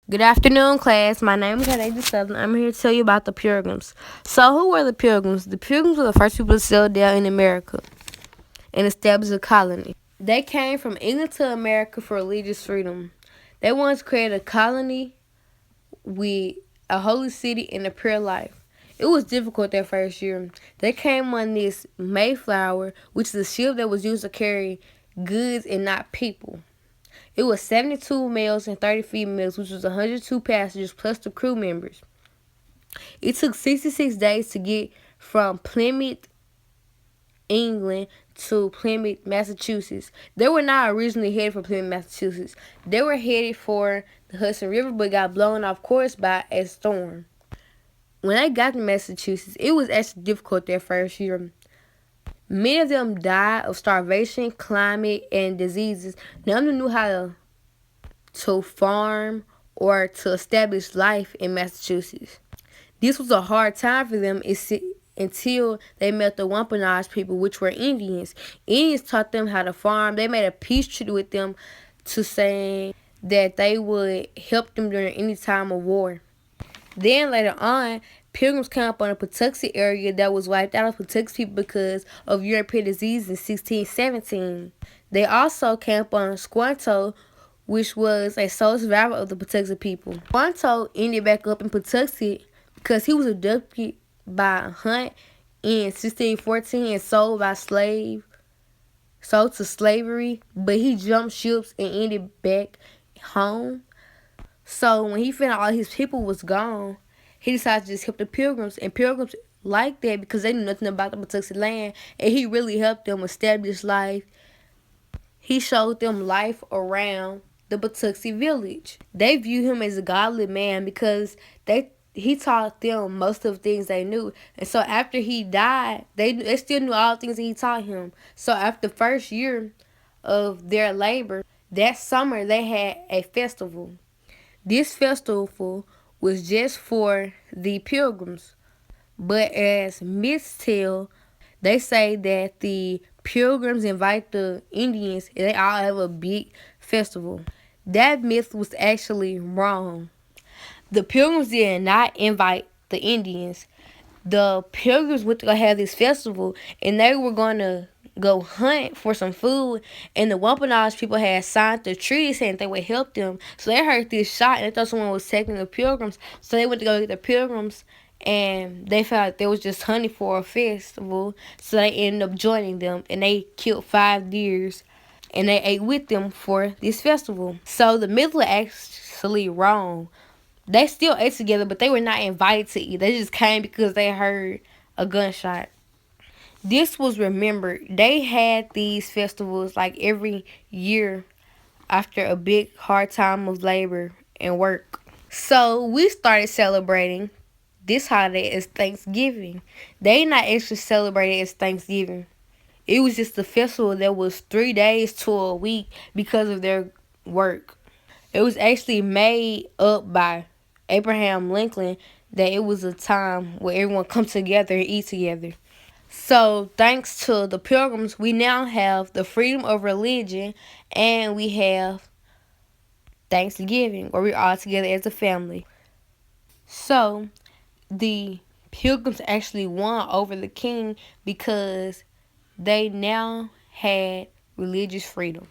Good afternoon, class. My name is AA5A. I'm here to tell you about the Pilgrims. So, who were the Pilgrims? The Pilgrims were the first people to settle down in America and establish a colony. They came from England to America for religious freedom. They wanted to create a colony with a holy city and a prayer life. It was difficult that first year. They came on this Mayflower, which is a ship that was used to carry goods and not people. It was 72 males and 30 females, which was 102 passengers plus the crew members. It took 66 days to get from Plymouth, England to Plymouth, Massachusetts. They were not originally headed for Plymouth, Massachusetts. They were headed for the Hudson River but got blown off course by a storm. When they got to Massachusetts, it was actually difficult their first year. Many of them died of starvation, climate, and diseases. None of them knew how to farm or to establish life in Massachusetts. This was a hard time for them until they met the Wampanoag people, which were Indians. Indians taught them how to farm. They made a peace treaty with them to say that they would help them during any time of war. Then later on, Pilgrims came up on the Patuxent area that was wiped out of Patuxent people because of European disease in 1617. They also came up on Squanto, which was a sole survivor of the Patuxent people. Squanto ended back up in Patuxent because he was abducted by a Hunt in 1614 and sold to slavery, but he jumped ships and ended back home. So when he found out all his people was gone, he decided to just help the Pilgrims. And Pilgrims liked that because they knew nothing about the Patuxent land. And he really helped them establish life. He showed them life around the Patuxent village. They viewed him as a godly man because he taught them most of the things they knew. And so after he died, they still knew all the things that he taught him. So after the first year of their labor, that summer they had a festival. This festival was just for the Pilgrims. But as myths tell, they say that the Pilgrims invite the Indians and they all have a big festival. That myth was actually wrong. The Pilgrims did not invite the Indians. The Pilgrims went to go have this festival and they were going to go hunt for some food, and the Wampanoag people had signed the treaty saying they would help them. So they heard this shot and they thought someone was taking the Pilgrims. So they went to go get the Pilgrims, and they felt like they was just hunting for a festival. So they ended up joining them, and they killed 5 deers, and they ate with them for this festival. So the myth was actually wrong. They still ate together, but they were not invited to eat. They just came because they heard a gunshot. This was remembered. They had these festivals like every year after a big hard time of labor and work. So we started celebrating this holiday as Thanksgiving. They not actually celebrated as Thanksgiving. It was just a festival that was 3 days to a week because of their work. It was actually made up by Abraham Lincoln that it was a time where everyone come together and eat together. So, thanks to the Pilgrims, we now have the freedom of religion, and we have Thanksgiving, where we're all together as a family. So, the Pilgrims actually won over the king because they now had religious freedom.